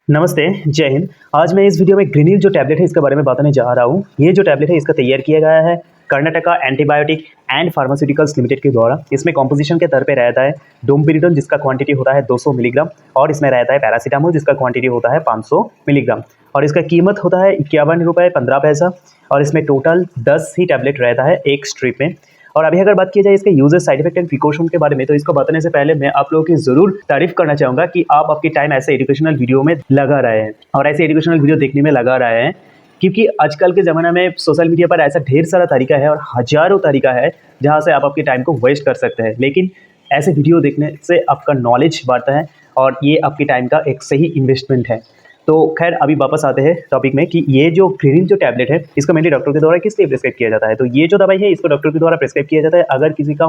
नमस्ते, जय हिंद। आज मैं इस वीडियो में ग्रीनिल जो टैबलेट है इसके बारे में बताने जा रहा हूँ। ये जो टैबलेट है इसका तैयार किया गया है Karnataka antibiotic and pharmaceuticals limited के द्वारा। इसमें कॉम्पोजिशन के तौर पे रहता है डोमपेरिडोन जिसका क्वांटिटी होता है 200 मिलीग्राम, और इसमें रहता है पैरासीटामोल जिसका क्वांटिटी होता है 500 मिलीग्राम, और इसका कीमत होता है 51 रुपये 15 पैसा। और इसमें टोटल 10 ही टैबलेट रहता है एक स्ट्रिप में। और अभी अगर बात की जाए इसके uses, side effect and precaution के बारे में, तो इसको बताने से पहले मैं आप लोगों की जरूर तारीफ करना चाहूँगा कि आप आपकी टाइम ऐसे एजुकेशनल वीडियो में लगा रहे हैं और ऐसे एजुकेशनल वीडियो देखने में लगा रहे हैं, क्योंकि आजकल के ज़माने में सोशल मीडिया पर ऐसा ढेर सारा तरीका है और हज़ारों तरीका है जहाँ से आप आपकी टाइम को वेस्ट कर सकते हैं। लेकिन ऐसे वीडियो देखने से आपका नॉलेज बढ़ता है और ये आपकी टाइम का एक सही इन्वेस्टमेंट है। तो खैर अभी वापस आते हैं टॉपिक में कि ये जो ग्रीनिल जो टैबलेट है इसको मेनली डॉक्टर के द्वारा किस लिए प्रिस्क्राइब किया जाता है। तो ये जो दवाई है इसको डॉक्टर के द्वारा प्रिस्क्राइब किया जाता है अगर किसी का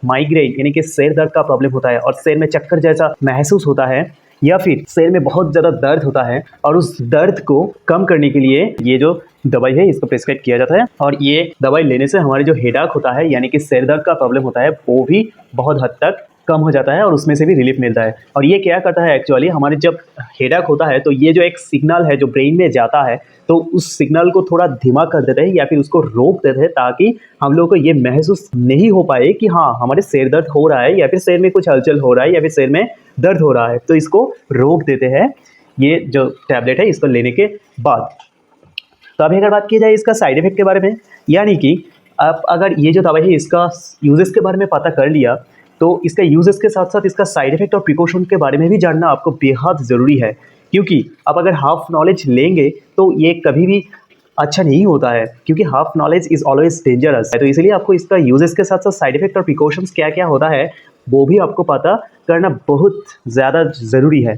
माइग्रेन यानी कि सिर दर्द का प्रॉब्लम होता है और सिर में चक्कर जैसा महसूस होता है, या फिर सिर में बहुत ज़्यादा दर्द होता है और उस दर्द को कम करने के लिए ये जो दवाई है इसको प्रिस्क्राइब किया जाता है। और ये दवाई लेने से हमारे जो हेडेक होता है यानी कि सिर दर्द का प्रॉब्लम होता है वो भी बहुत हद तक कम हो जाता है और उसमें से भी रिलीफ मिलता है। और ये क्या करता है एक्चुअली, हमारे जब हेडेक होता है तो ये जो एक सिग्नल है जो ब्रेन में जाता है तो उस सिग्नल को थोड़ा धीमा कर देते हैं या फिर उसको रोक देते हैं, ताकि हम लोग को ये महसूस नहीं हो पाए कि हाँ हमारे सिर दर्द हो रहा है या फिर सिर में कुछ हलचल हो रहा है या फिर सिर में दर्द हो रहा है। तो इसको रोक देते हैं ये जो टैबलेट है इसको लेने के बाद। तो अभी अगर बात की जाए इसका साइड इफेक्ट के बारे में, यानी कि आप अगर ये जो दवाई है इसका यूजेस के बारे में पता कर लिया तो इसका यूजेस के साथ साथ इसका साइड इफेक्ट और प्रिकॉशन के बारे में भी जानना आपको बेहद ज़रूरी है, क्योंकि आप अगर हाफ नॉलेज लेंगे तो ये कभी भी अच्छा नहीं होता है, क्योंकि half knowledge is always dangerous है। तो इसलिए आपको इसका यूजेस के साथ साथ साइड इफेक्ट और प्रिकॉशंस क्या क्या होता है वो भी आपको पता करना बहुत ज़्यादा ज़रूरी है।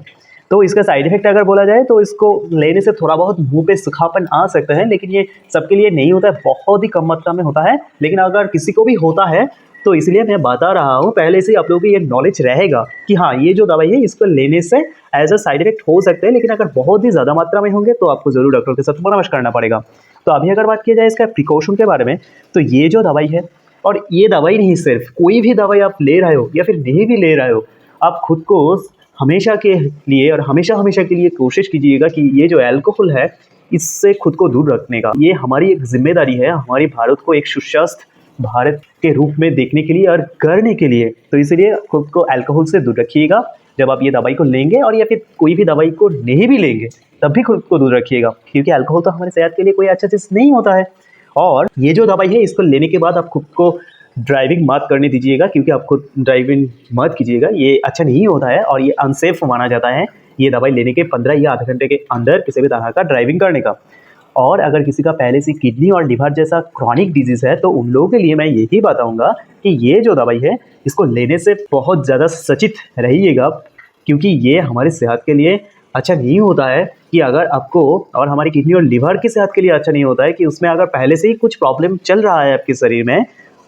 तो इसका साइड इफेक्ट अगर बोला जाए तो इसको लेने से थोड़ा बहुत मुंह पे सूखापन आ सकता है, लेकिन ये सबके लिए नहीं होता है, बहुत ही कम मात्रा में होता है। लेकिन अगर किसी को भी होता है तो इसलिए मैं बता रहा हूँ, पहले से आप लोगों को ये नॉलेज रहेगा कि हाँ ये जो दवाई है इसको लेने से एज अ साइड इफेक्ट हो सकते हैं, लेकिन अगर बहुत ही ज़्यादा मात्रा में होंगे तो आपको ज़रूर डॉक्टर के साथ परामर्श करना पड़ेगा। तो अभी अगर बात की जाए इसका प्रिकॉशन के बारे में, तो ये जो दवाई है, और ये दवाई नहीं, सिर्फ कोई भी दवाई आप ले रहे हो या फिर नहीं भी ले रहे हो, आप खुद को हमेशा के लिए और हमेशा हमेशा के लिए कोशिश कीजिएगा कि ये जो अल्कोहल है इससे खुद को दूर रखने का ये हमारी एक जिम्मेदारी है, हमारी भारत को एक सुस्वस्थ भारत के रूप में देखने के लिए और करने के लिए। तो इसलिए खुद को अल्कोहल से दूर रखिएगा जब आप ये दवाई को लेंगे, और या फिर कोई भी दवाई को नहीं भी लेंगे तब भी खुद को दूर रखिएगा, क्योंकि अल्कोहल तो हमारे सेहत के लिए कोई अच्छा चीज़ नहीं होता है। और ये जो दवाई है इसको लेने के बाद आप खुद को ड्राइविंग मत करने दीजिएगा, क्योंकि आप खुद ड्राइविंग मत कीजिएगा, ये अच्छा नहीं होता है और ये अनसेफ माना जाता है ये दवाई लेने के 15 या आधे घंटे के अंदर किसी भी तरह का ड्राइविंग करने का। और अगर किसी का पहले से किडनी और लिवर जैसा क्रॉनिक डिजीज़ है तो उन लोगों के लिए मैं यही बताऊंगा कि ये जो दवाई है इसको लेने से बहुत ज़्यादा सचेत रहिएगा, क्योंकि ये हमारी सेहत के लिए अच्छा नहीं होता है। कि अगर आपको, और हमारी किडनी और लिवर की सेहत के लिए अच्छा नहीं होता है कि उसमें अगर पहले से ही कुछ प्रॉब्लम चल रहा है आपके शरीर में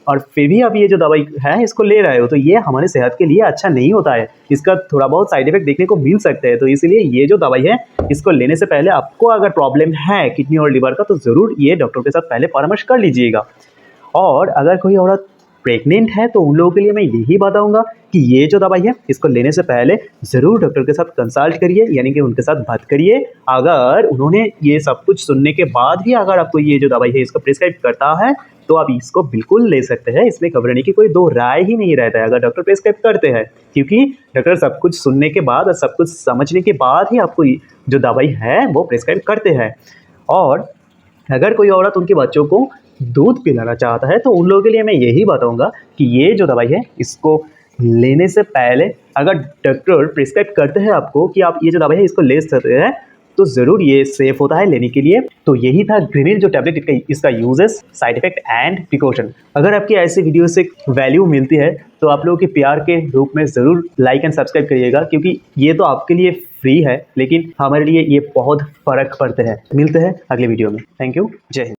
और फिर भी आप ये जो दवाई है इसको ले रहे हो, तो ये हमारी सेहत के लिए अच्छा नहीं होता है। इसका थोड़ा बहुत साइड इफेक्ट देखने को मिल सकते हैं। तो इसलिए ये जो दवाई है इसको लेने से पहले आपको अगर प्रॉब्लम है किडनी और लिवर का तो ज़रूर ये डॉक्टर के साथ पहले परामर्श कर लीजिएगा। और अगर कोई औरत प्रेग्नेंट है तो उन लोगों के लिए मैं यही बताऊंगा कि ये जो दवाई है इसको लेने से पहले ज़रूर डॉक्टर के साथ कंसल्ट करिए, यानी कि उनके साथ बात करिए। अगर उन्होंने ये सब कुछ सुनने के बाद भी अगर आपको ये जो दवाई है इसको प्रिस्क्राइब करता है तो आप इसको बिल्कुल ले सकते हैं, इसमें घबराने की कोई दो राय ही नहीं रहता है अगर डॉक्टर प्रिस्क्राइब करते हैं, क्योंकि डॉक्टर सब कुछ सुनने के बाद और सब कुछ समझने के बाद ही आपको जो दवाई है वो प्रिस्क्राइब करते हैं। और अगर कोई औरत उनके बच्चों को दूध पिलाना चाहता है तो उन लोगों के लिए मैं यही बताऊंगा कि ये जो दवाई है इसको लेने से पहले अगर डॉक्टर प्रिस्क्राइब करते हैं आपको कि आप ये जो दवाई है इसको ले सकते हैं तो ज़रूर ये सेफ होता है लेने के लिए। तो यही था ग्रीनिल जो टैबलेट, इसका uses, side effect and precaution. अगर आपकी ऐसे वीडियो से वैल्यू मिलती है तो आप लोगों के प्यार के रूप में ज़रूर लाइक एंड सब्सक्राइब करिएगा, क्योंकि ये तो आपके लिए फ्री है लेकिन हमारे लिए ये बहुत फ़र्क पड़ते हैं। मिलते हैं अगले वीडियो में। थैंक यू, जय हिंद।